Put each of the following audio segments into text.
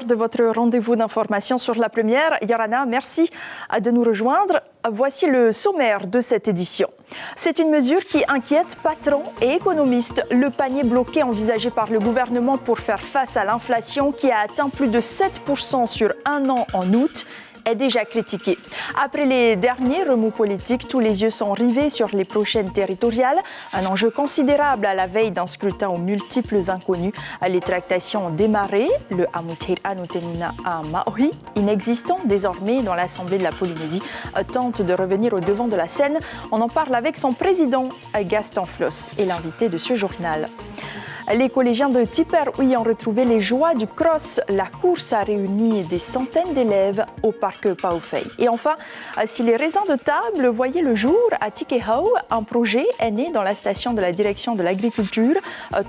de votre rendez-vous d'information sur la première. Yorana, merci de nous rejoindre. Voici le sommaire de cette édition. C'est une mesure qui inquiète patrons et économistes. Le panier bloqué envisagé par le gouvernement pour faire face à l'inflation qui a atteint plus de 7% sur un an en août est déjà critiqué. Après les derniers remous politiques, tous les yeux sont rivés sur les prochaines territoriales. Un enjeu considérable à la veille d'un scrutin aux multiples inconnus. Les tractations ont démarré. Le Amutir Anutenuna à Maori, inexistant désormais dans l'Assemblée de la Polynésie, tente de revenir au devant de la scène. On en parle avec son président, Gaston Floss, et l'invité de ce journal. Les collégiens de Tiperui ont retrouvé les joies du cross. La course a réuni des centaines d'élèves au parc Paufei. Et enfin, si les raisins de table voyaient le jour à Tikehau, un projet est né dans la station de la direction de l'agriculture.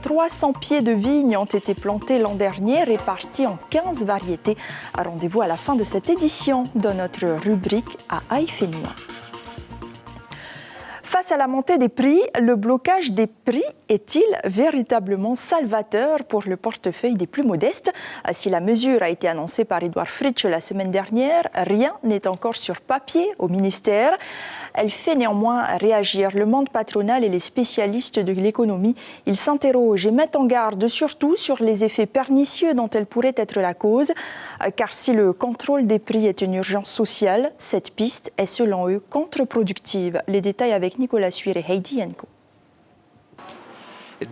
300 pieds de vignes ont été plantés l'an dernier, répartis en 15 variétés. Rendez-vous à la fin de cette édition de notre rubrique à Haïfénois. Face à la montée des prix, le blocage des prix est-il véritablement salvateur pour le portefeuille des plus modestes? Si la mesure a été annoncée par Édouard Fritsch la semaine dernière, rien n'est encore sur papier au ministère. Elle fait néanmoins réagir le monde patronal et les spécialistes de l'économie. Ils s'interrogent et mettent en garde surtout sur les effets pernicieux dont elle pourrait être la cause. Car si le contrôle des prix est une urgence sociale, cette piste est selon eux contre-productive. Les détails avec Nicolas Suire et Heidi Henko.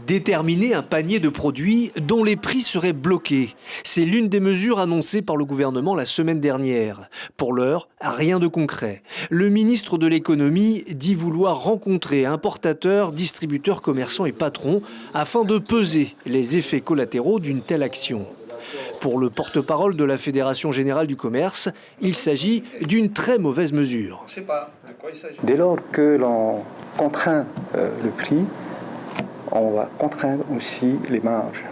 Déterminer un panier de produits dont les prix seraient bloqués. C'est l'une des mesures annoncées par le gouvernement la semaine dernière. Pour l'heure, rien de concret. Le ministre de l'économie dit vouloir rencontrer importateurs, distributeurs, commerçants et patrons afin de peser les effets collatéraux d'une telle action. Pour le porte-parole de la Fédération générale du commerce, il s'agit d'une très mauvaise mesure. Dès lors que l'on contraint le prix, on va contraindre aussi les marges.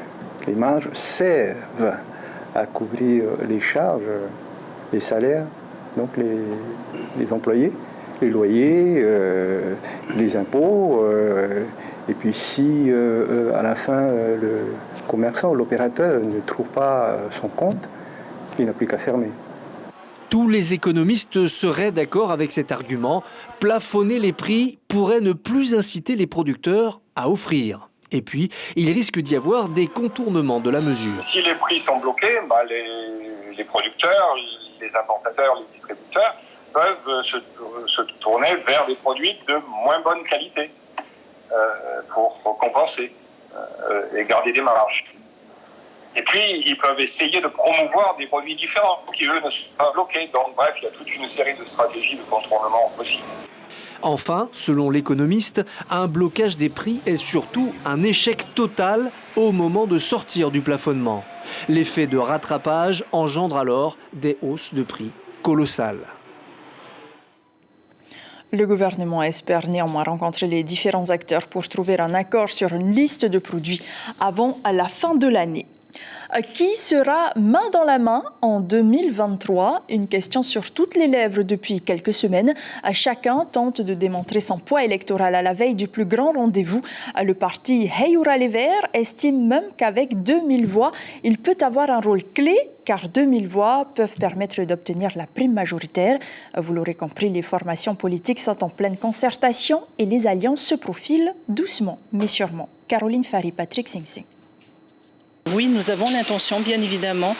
Les marges servent à couvrir les charges, les salaires, donc les employés, les loyers, les impôts. Et puis si à la fin le commerçant, l'opérateur ne trouve pas son compte, il n'a plus qu'à fermer. Tous les économistes seraient d'accord avec cet argument. Plafonner les prix pourrait ne plus inciter les producteurs à offrir. Et puis, il risque d'y avoir des contournements de la mesure. Si les prix sont bloqués, les producteurs, les importateurs, les distributeurs peuvent se tourner vers des produits de moins bonne qualité pour compenser et garder des marges. Et puis, ils peuvent essayer de promouvoir des produits différents qui, eux, ne sont pas bloqués. Donc, bref, il y a toute une série de stratégies de contournement possibles. Enfin, selon l'économiste, un blocage des prix est surtout un échec total au moment de sortir du plafonnement. L'effet de rattrapage engendre alors des hausses de prix colossales. Le gouvernement espère néanmoins rencontrer les différents acteurs pour trouver un accord sur une liste de produits avant la fin de l'année. Qui sera main dans la main en 2023? Une question sur toutes les lèvres depuis quelques semaines. Chacun tente de démontrer son poids électoral à la veille du plus grand rendez-vous. Le parti Heura les Verts estime même qu'avec 2000 voix, il peut avoir un rôle clé car 2000 voix peuvent permettre d'obtenir la prime majoritaire. Vous l'aurez compris, les formations politiques sont en pleine concertation et les alliances se profilent doucement mais sûrement. Caroline Fary, Patrick Sing Sing. Oui, nous avons l'intention, bien évidemment,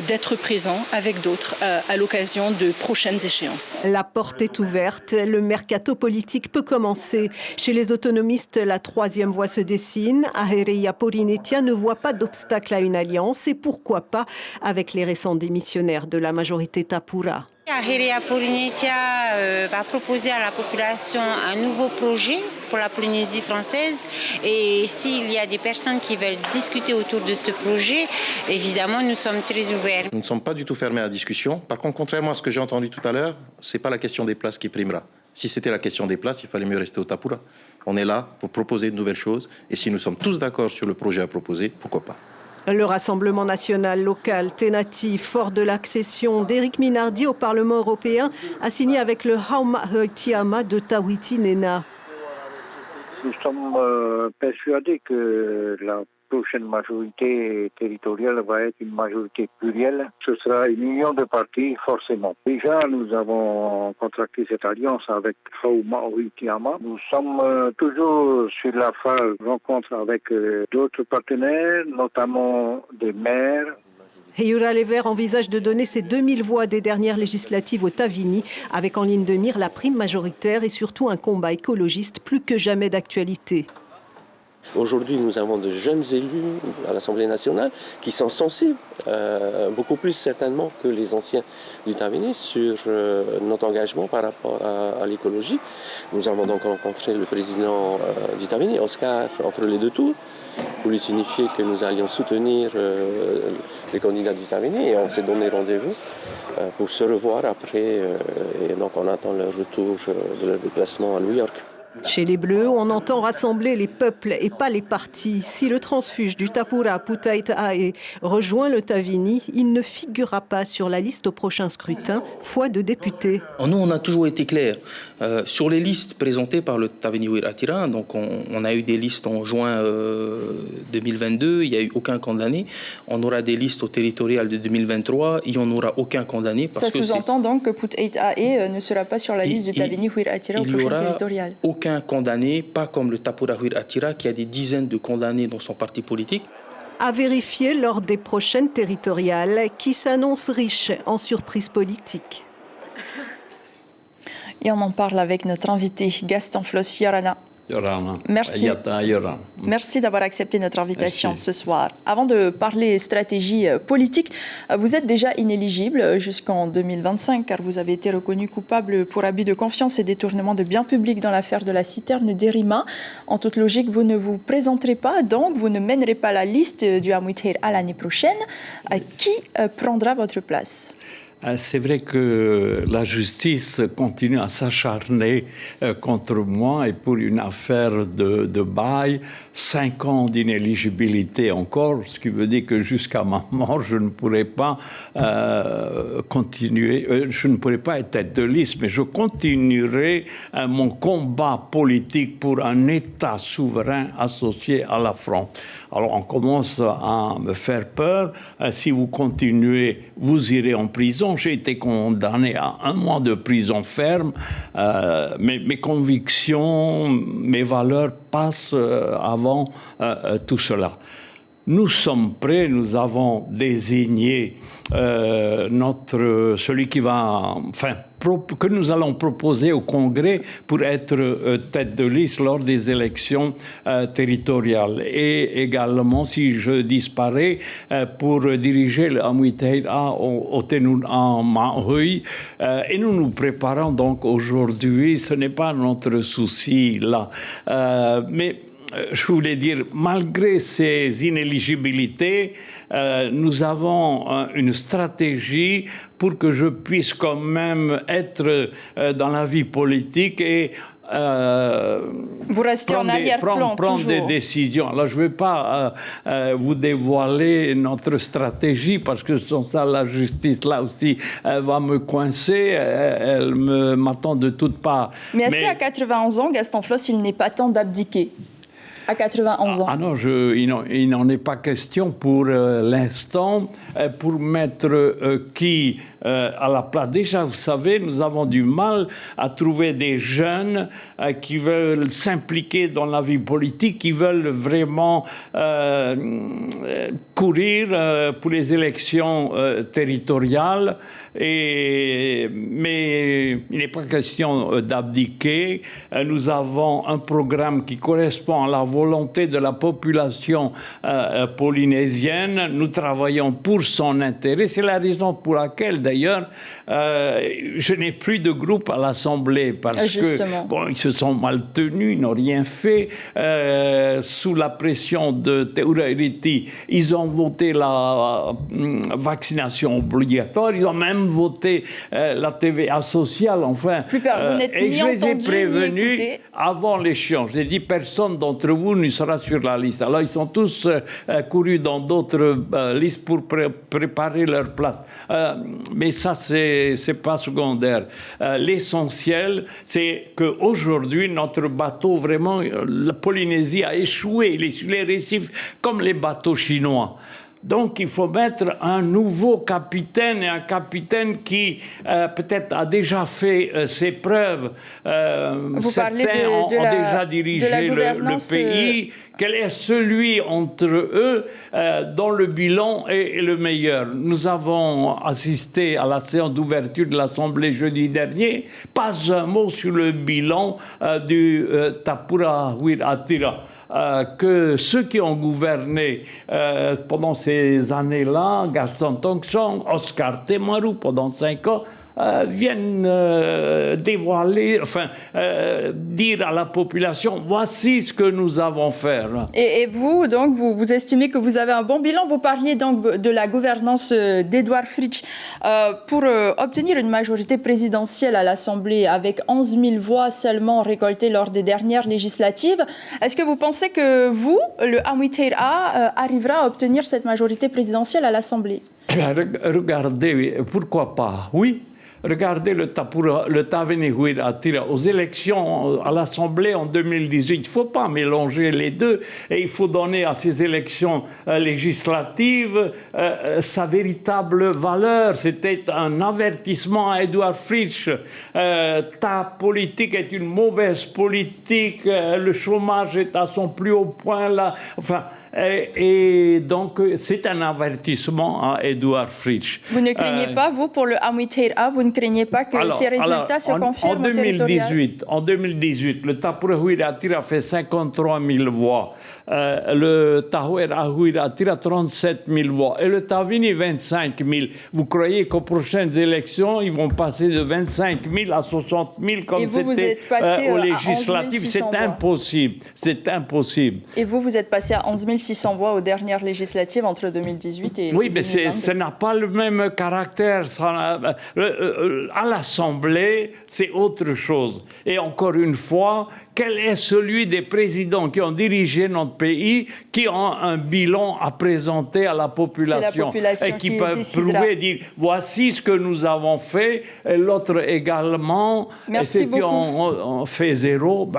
d'être présents avec d'autres à l'occasion de prochaines échéances. La porte est ouverte, le mercato politique peut commencer. Chez les autonomistes, la troisième voie se dessine. Ahereia Porinetia ne voit pas d'obstacle à une alliance et pourquoi pas avec les récents démissionnaires de la majorité Tapura. Ahereia Porinetia va proposer à la population un nouveau projet pour la Polynésie française et s'il y a des personnes qui veulent discuter autour de ce projet, évidemment nous sommes très ouverts. Nous ne sommes pas du tout fermés à la discussion. Par contre, contrairement à ce que j'ai entendu tout à l'heure, ce n'est pas la question des places qui primera. Si c'était la question des places, il fallait mieux rester au Tapura. On est là pour proposer de nouvelles choses et si nous sommes tous d'accord sur le projet à proposer, pourquoi pas. Le Rassemblement national local Tenati, fort de l'accession d'Éric Minardi au Parlement européen, a signé avec le Hauma Heutiama de Tawiti Nena. Nous sommes persuadés que la prochaine majorité territoriale va être une majorité plurielle. Ce sera une union de partis, forcément. Déjà, nous avons contracté cette alliance avec Hauma Oitiama. Nous sommes toujours sur la phase de rencontre avec d'autres partenaires, notamment des maires. Heyoura Les Verts envisage de donner ses 2000 voix des dernières législatives au Tavini, avec en ligne de mire la prime majoritaire et surtout un combat écologiste plus que jamais d'actualité. Aujourd'hui, nous avons de jeunes élus à l'Assemblée nationale qui sont sensibles, beaucoup plus certainement que les anciens du Tavini, sur notre engagement par rapport à l'écologie. Nous avons donc rencontré le président du Tavini, Oscar, entre les deux tours, pour lui signifier que nous allions soutenir les candidats du Tavini, et on s'est donné rendez-vous pour se revoir après, et donc on attend le retour de leur déplacement à New York. Chez les Bleus, on entend rassembler les peuples et pas les partis. Si le transfuge du Tapura Putaitae rejoint le Tavini, il ne figurera pas sur la liste au prochain scrutin, foi de députés. Nous, on a toujours été clairs. Sur les listes présentées par le Tavini Huirattira, donc on a eu des listes en juin 2022, il n'y a eu aucun condamné. On aura des listes au territorial de 2023, il n'y en aura aucun condamné. Ça sous-entend donc que Putaitae ne sera pas sur la liste du Tavini Huirattira au prochain territorial. Aucun condamné, pas comme le Tapura Huirattira qui a des dizaines de condamnés dans son parti politique. À vérifier lors des prochaines territoriales qui s'annoncent riches en surprises politiques. Et on en parle avec notre invité Gaston Floss Yorana. Merci. Merci d'avoir accepté notre invitation ce soir. Avant de parler stratégie politique, vous êtes déjà inéligible jusqu'en 2025 car vous avez été reconnu coupable pour abus de confiance et détournement de biens publics dans l'affaire de la citerne d'Erima. En toute logique, vous ne vous présenterez pas, donc vous ne mènerez pas la liste du Amouithir à l'année prochaine. Qui prendra votre place ? C'est vrai que la justice continue à s'acharner contre moi et pour une affaire de bail, 5 ans d'inéligibilité encore, ce qui veut dire que jusqu'à ma mort, je ne pourrai pas continuer, je ne pourrai pas être tête de liste, mais je continuerai mon combat politique pour un État souverain associé à la France. Alors on commence à me faire peur. Si vous continuez, vous irez en prison. J'ai été condamné à 1 mois de prison ferme. Mes convictions, mes valeurs passent avant tout cela. Nous sommes prêts, nous avons désigné celui qui va, que nous allons proposer au Congrès pour être tête de liste lors des élections territoriales. Et également, si je disparais, pour diriger le Amouithira au Tenun en Mahui. Et nous nous préparons donc aujourd'hui, ce n'est pas notre souci là. Mais je voulais dire, malgré ces inéligibilités, nous avons une stratégie pour que je puisse quand même être dans la vie politique et vous restez en arrière-plan, prendre des décisions. Alors, je ne vais pas vous dévoiler notre stratégie parce que sans ça, la justice, là aussi, va me coincer. Elle m'attend de toutes parts. Mais est-ce qu'à 91 ans, Gaston Floss, il n'est pas temps d'abdiquer ? À 91 ans. Ah non, il n'en est pas question pour l'instant. Pour mettre qui à la place. Déjà, vous savez, nous avons du mal à trouver des jeunes qui veulent s'impliquer dans la vie politique, qui veulent vraiment courir pour les élections territoriales. Mais il n'est pas question d'abdiquer. Nous avons un programme qui correspond à la volonté de la population polynésienne. Nous travaillons pour son intérêt. C'est la raison pour laquelle, d'ailleurs, je n'ai plus de groupe à l'Assemblée parce que ils se sont mal tenus, ils n'ont rien fait. Sous la pression de Te Urairiti, ils ont voté la vaccination obligatoire. Ils ont même voté la TVA sociale, enfin. Et je les ai prévenus avant l'échéance. J'ai dit, personne d'entre vous ne sera sur la liste. Alors, ils sont tous courus dans d'autres listes pour préparer leur place. mais ça, c'est pas secondaire. L'essentiel, c'est qu'aujourd'hui, notre bateau, vraiment, la Polynésie a échoué. Il est sur les récifs comme les bateaux chinois. Donc, il faut mettre un nouveau capitaine, et un capitaine qui peut-être a déjà fait ses preuves. Certains ont déjà dirigé le pays. Quel est celui entre eux dont le bilan est le meilleur? Nous avons assisté à la séance d'ouverture de l'Assemblée jeudi dernier. Pas un mot sur le bilan du Tapura Huiraatira. Que ceux qui ont gouverné pendant ces années-là, Gaston Tongson, Oscar Temaru pendant 5 ans, viennent dévoiler, dire à la population, voici ce que nous avons fait. Et vous, donc, vous estimez que vous avez un bon bilan. Vous parliez donc de la gouvernance d'Edouard Fritsch. Pour obtenir une majorité présidentielle à l'Assemblée avec 11 000 voix seulement récoltées lors des dernières législatives, est-ce que vous pensez que vous, le Amwiteira, arrivera à obtenir cette majorité présidentielle à l'Assemblée? Regardez, pourquoi pas? Oui. Regardez le Taveni Huiraatira aux élections à l'Assemblée en 2018. Il ne faut pas mélanger les deux et il faut donner à ces élections législatives sa véritable valeur. C'était un avertissement à Edouard Fritsch. Ta politique est une mauvaise politique, le chômage est à son plus haut point là. Et donc, c'est un avertissement à Edouard Fritsch. Vous ne craignez pas, vous, pour le Amwiteira, vous ne craignez pas que ces résultats se confirment au territorial? En 2018, le Tapura Huiraatira a fait 53 000 voix. Le Tahuera Huiraatira 37 000 voix. Et le Tavini 25 000. Vous croyez qu'aux prochaines élections, ils vont passer de 25 000 à 60 000 comme c'était aux législatives? C'est impossible. C'est impossible. Et vous êtes passé à 11 600 voix aux dernières législatives entre 2018 et 2022. Oui, mais ça n'a pas le même caractère. À l'Assemblée, c'est autre chose. Et encore une fois, quel est celui des présidents qui ont dirigé notre pays, qui ont un bilan à présenter à la population et qui peuvent prouver, dire voici ce que nous avons fait, et l'autre également. Merci et ceux beaucoup. qui ont fait 0,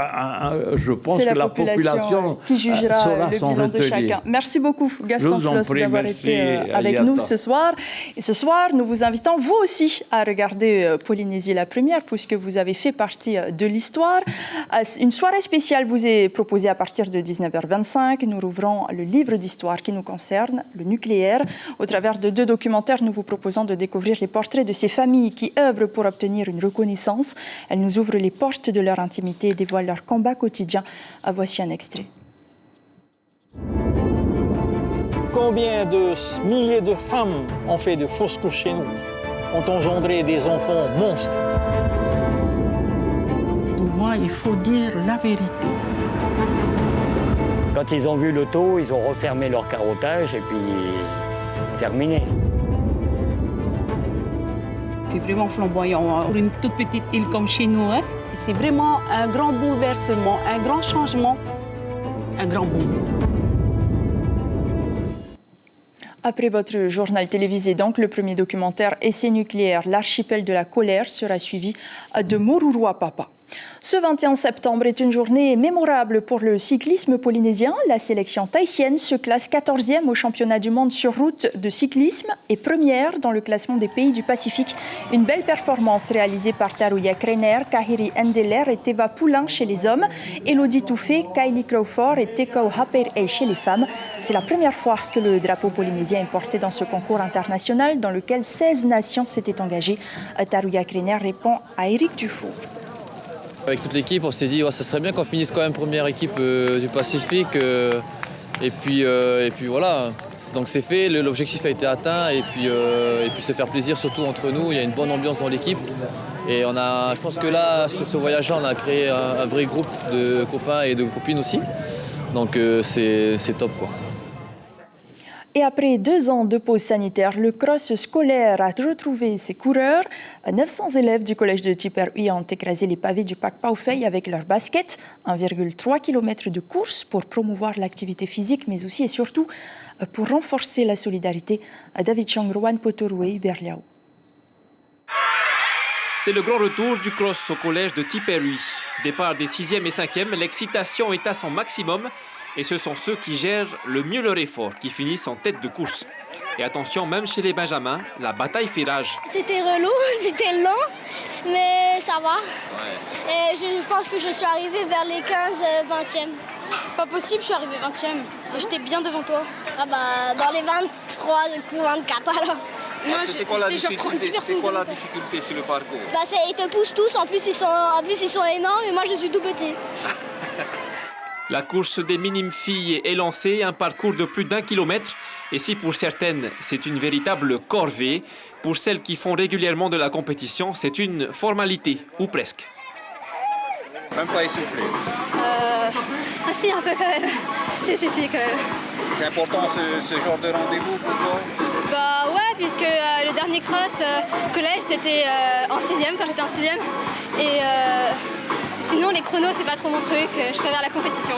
je pense que la population qui jugera saura le s'en bilan de retenir. chacun. Merci beaucoup, Gaston Floss, d'avoir été avec nous ce soir. Et ce soir, nous vous invitons, vous aussi, à regarder Polynésie la première, puisque vous avez fait partie de l'histoire. Une soirée spéciale vous est proposée à partir de 19h25. Nous rouvrons le livre d'histoire qui nous concerne, le nucléaire. Au travers de 2 documentaires, nous vous proposons de découvrir les portraits de ces familles qui œuvrent pour obtenir une reconnaissance. Elles nous ouvrent les portes de leur intimité et dévoilent leur combat quotidien. Voici un extrait. Combien de milliers de femmes ont fait de fausses couches chez nous, ont engendré des enfants monstres? Pour moi, il faut dire la vérité. Quand ils ont vu le taux, ils ont refermé leur carottage et puis terminé. C'est vraiment flamboyant pour une toute petite île comme chez nous. C'est vraiment un grand bouleversement, un grand changement, un grand boom. Après votre journal télévisé, donc, le premier documentaire Essai nucléaire, l'archipel de la colère, sera suivi de Morurua Papa. Ce 21 septembre est une journée mémorable pour le cyclisme polynésien. La sélection tahitienne se classe 14e au championnat du monde sur route de cyclisme et première dans le classement des pays du Pacifique. Une belle performance réalisée par Taruya Kreiner, Kahiri Endeler et Teva Poulain chez les hommes, Elodie Touffé, Kylie Crawford et Tekau Haper chez les femmes. C'est la première fois que le drapeau polynésien est porté dans ce concours international dans lequel 16 nations s'étaient engagées. Taruya Kreiner répond à Eric Dufour. Avec toute l'équipe, on s'est dit ça serait bien qu'on finisse quand même première équipe du Pacifique. Et puis voilà, donc c'est fait, l'objectif a été atteint et puis se faire plaisir surtout entre nous. Il y a une bonne ambiance dans l'équipe. Et je pense que là, sur ce voyage-là, on a créé un vrai groupe de copains et de copines aussi. Donc c'est top, quoi. Et après 2 ans de pause sanitaire, le cross scolaire a retrouvé ses coureurs. 900 élèves du collège de Tiperui ont écrasé les pavés du Pak Paufei avec leur basket. 1,3 km de course pour promouvoir l'activité physique, mais aussi et surtout pour renforcer la solidarité. David Chang, Rowan Potorue, Berliao. C'est le grand retour du cross au collège de Tipperary. Départ des 6e et 5e, l'excitation est à son maximum et ce sont ceux qui gèrent le mieux leur effort qui finissent en tête de course. Et attention, même chez les benjamins, la bataille fait rage. C'était relou, c'était long, mais ça va. Ouais. Et je pense que je suis arrivée vers les 15-20e. Pas possible, je suis arrivée 20e. Et j'étais bien devant toi. Ah bah, dans les 23, 24 alors. Moi, c'était quoi la difficulté sur le parcours? Bah, ils te poussent tous, en plus ils sont énormes et moi je suis tout petit. La course des minimes filles est lancée, un parcours de plus d'1 kilomètre. Et si pour certaines, c'est une véritable corvée, pour celles qui font régulièrement de la compétition, c'est une formalité, ou presque. Même pas essoufflé? Ah si, un peu quand même. Si, quand même. C'est important ce genre de rendez-vous pour toi? Bah ouais, puisque le dernier cross collège, c'était en 6e, quand j'étais en 6e. Et sinon, les chronos, c'est pas trop mon truc, je préfère la compétition.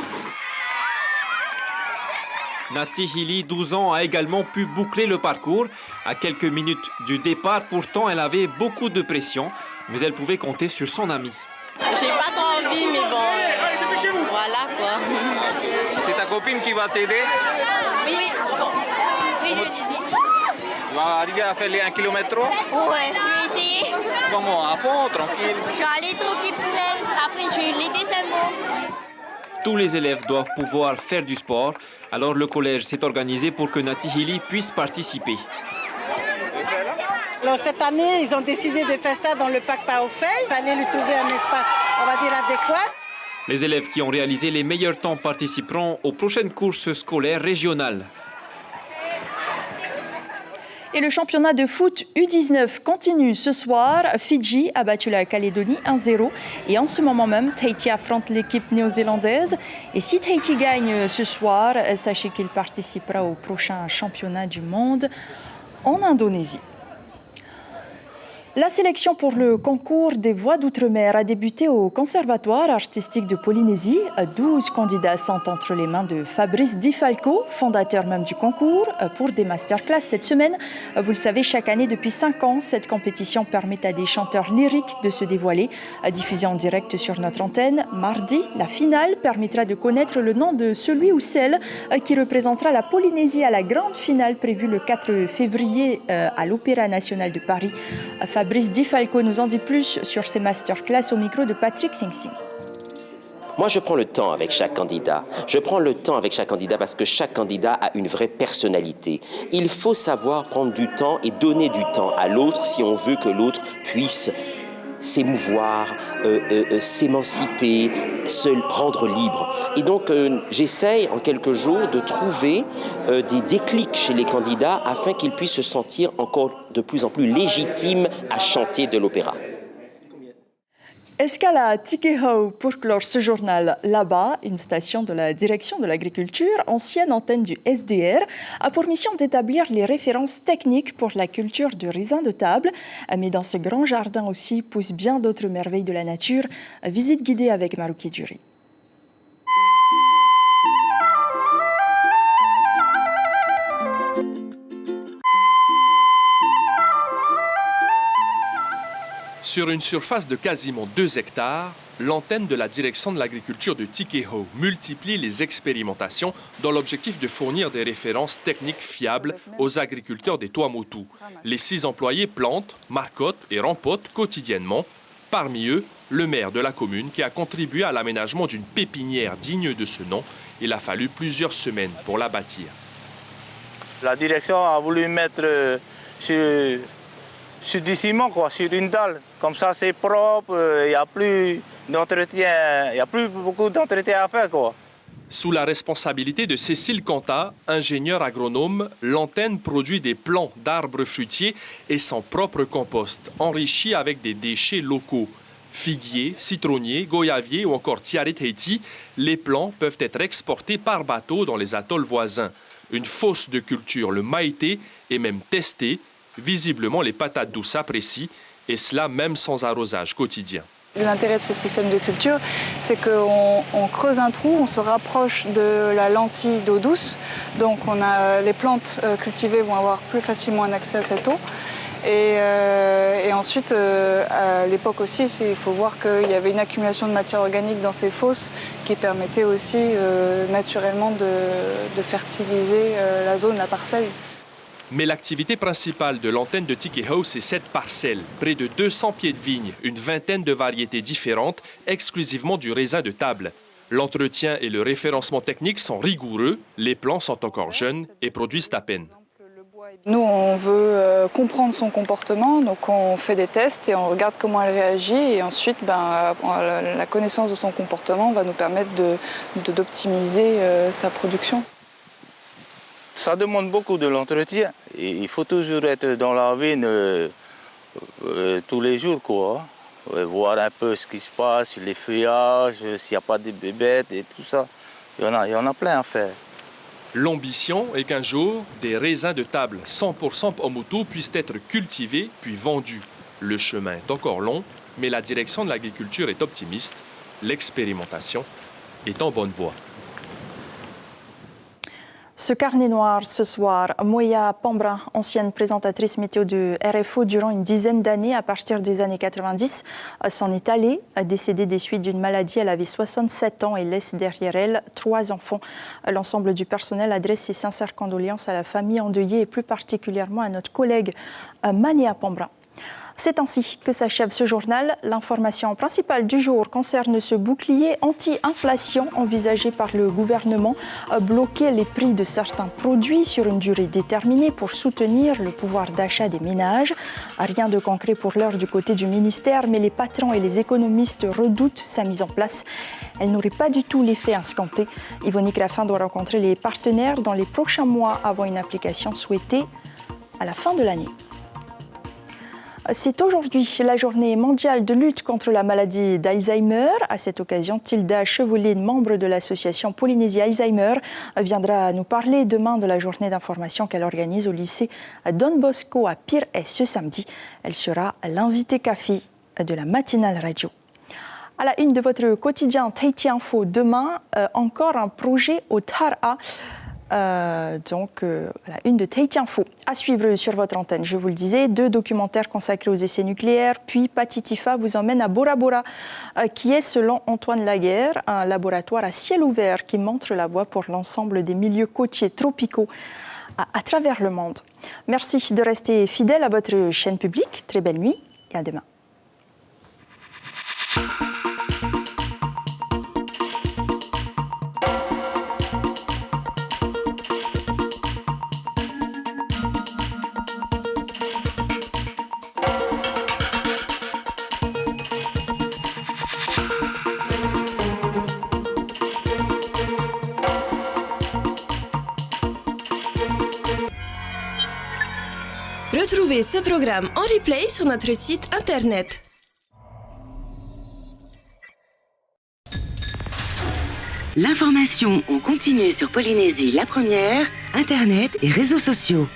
Nati Hili, 12 ans, a également pu boucler le parcours. À quelques minutes du départ, pourtant, elle avait beaucoup de pression, mais elle pouvait compter sur son amie. J'ai pas trop envie, mais bon, voilà quoi. C'est ta copine qui va t'aider? Oui, je l'ai dit. Tu vas arriver à faire les 1 km 3? Ouais, je vais essayer. Comment? À fond, tranquille? Je vais aller tranquille pour elle, après je vais l'aider seulement. Tous les élèves doivent pouvoir faire du sport, alors le collège s'est organisé pour que Nati Hili puisse participer. Alors cette année, ils ont décidé de faire ça dans le parc Paofey. Il fallait lui trouver un espace, on va dire, adéquat. Les élèves qui ont réalisé les meilleurs temps participeront aux prochaines courses scolaires régionales. Et le championnat de foot U19 continue ce soir. Fidji a battu la Calédonie 1-0. Et en ce moment même, Tahiti affronte l'équipe néo-zélandaise. Et si Tahiti gagne ce soir, sachez qu'il participera au prochain championnat du monde en Indonésie. La sélection pour le concours des voix d'outre-mer a débuté au Conservatoire artistique de Polynésie. 12 candidats sont entre les mains de Fabrice Di Falco, fondateur même du concours, pour des masterclass cette semaine. Vous le savez, chaque année depuis 5 ans, cette compétition permet à des chanteurs lyriques de se dévoiler. Diffusée en direct sur notre antenne, mardi, la finale permettra de connaître le nom de celui ou celle qui représentera la Polynésie à la grande finale prévue le 4 février à l'Opéra national de Paris. Fabrice Di Falco nous en dit plus sur ces masterclass au micro de Patrick Sing Sing. Moi, je prends le temps avec chaque candidat. Je prends le temps avec chaque candidat parce que chaque candidat a une vraie personnalité. Il faut savoir prendre du temps et donner du temps à l'autre si on veut que l'autre puisse s'émouvoir, s'émanciper, se rendre libre. Et donc, j'essaye en quelques jours de trouver des déclics chez les candidats afin qu'ils puissent se sentir encore de plus en plus légitimes à chanter de l'opéra. Escale à Tikehau pour clore ce journal. Là-bas, une station de la direction de l'agriculture, ancienne antenne du SDR, a pour mission d'établir les références techniques pour la culture du raisin de table. Mais dans ce grand jardin aussi poussent bien d'autres merveilles de la nature. Visite guidée avec Marouki Duri. Sur une surface de quasiment 2 hectares, l'antenne de la direction de l'agriculture de Tikehau multiplie les expérimentations dans l'objectif de fournir des références techniques fiables aux agriculteurs des Tuamotu. Les 6 employés plantent, marcotent et rempotent quotidiennement. Parmi eux, le maire de la commune qui a contribué à l'aménagement d'une pépinière digne de ce nom. Il a fallu plusieurs semaines pour la bâtir. La direction a voulu mettre sur du ciment, sur une dalle. Comme ça, c'est propre, il n'y a plus d'entretien, il n'y a plus beaucoup d'entretien à faire, Sous la responsabilité de Cécile Conta, ingénieure agronome, l'antenne produit des plants d'arbres fruitiers et son propre compost, enrichi avec des déchets locaux. Figuiers, citronniers, goyaviers ou encore tiare Tahiti, les plants peuvent être exportés par bateau dans les atolls voisins. Une fosse de culture, le maïté, est même testée. Visiblement, les patates douces s'apprécient, et cela même sans arrosage quotidien. L'intérêt de ce système de culture, c'est qu'on creuse un trou, on se rapproche de la lentille d'eau douce. Donc les plantes cultivées vont avoir plus facilement un accès à cette eau. Et ensuite, à l'époque aussi, il faut voir qu'il y avait une accumulation de matière organique dans ces fosses qui permettait aussi naturellement de fertiliser la zone, la parcelle. Mais l'activité principale de l'antenne de Ticket House, c'est cette parcelle, près de 200 pieds de vigne, une vingtaine de variétés différentes, exclusivement du raisin de table. L'entretien et le référencement technique sont rigoureux, les plants sont encore jeunes et produisent à peine. Nous, on veut comprendre son comportement, donc on fait des tests et on regarde comment elle réagit. Et ensuite, la connaissance de son comportement va nous permettre d'optimiser sa production. Ça demande beaucoup de l'entretien. Il faut toujours être dans la vigne tous les jours, quoi. Voir un peu ce qui se passe, les feuillages, s'il n'y a pas de bébêtes et tout ça. Il y en a plein à faire. L'ambition est qu'un jour, des raisins de table 100% Pomotou puissent être cultivés puis vendus. Le chemin est encore long, mais la direction de l'agriculture est optimiste. L'expérimentation est en bonne voie. Ce carnet noir ce soir, Moya Pambra, ancienne présentatrice météo de RFO durant une dizaine d'années à partir des années 90, s'en est allée, décédée des suites d'une maladie. Elle avait 67 ans et laisse derrière elle 3 enfants. L'ensemble du personnel adresse ses sincères condoléances à la famille endeuillée et plus particulièrement à notre collègue Mania Pambra. C'est ainsi que s'achève ce journal. L'information principale du jour concerne ce bouclier anti-inflation envisagé par le gouvernement, bloquer les prix de certains produits sur une durée déterminée pour soutenir le pouvoir d'achat des ménages. Rien de concret pour l'heure du côté du ministère, mais les patrons et les économistes redoutent sa mise en place. Elle n'aurait pas du tout l'effet escompté. Yvonique Raffin doit rencontrer les partenaires dans les prochains mois avant une application souhaitée à la fin de l'année. C'est aujourd'hui la journée mondiale de lutte contre la maladie d'Alzheimer. À cette occasion, Tilda Chevolin, membre de l'association Polynésie Alzheimer, viendra nous parler demain de la journée d'information qu'elle organise au lycée Don Bosco à Pire ce samedi. Elle sera l'invitée café de la matinale radio. À la une de votre quotidien Tahiti Info, demain, encore un projet au Tara. La une de Tahiti Info à suivre sur votre antenne. Je vous le disais, 2 documentaires consacrés aux essais nucléaires, puis Patitifa vous emmène à Bora Bora, qui est, selon Antoine Laguerre, un laboratoire à ciel ouvert qui montre la voie pour l'ensemble des milieux côtiers tropicaux à travers le monde. Merci de rester fidèle à votre chaîne publique. Très belle nuit et à demain. Retrouvez ce programme en replay sur notre site internet. L'information en continu sur Polynésie la première, internet et réseaux sociaux.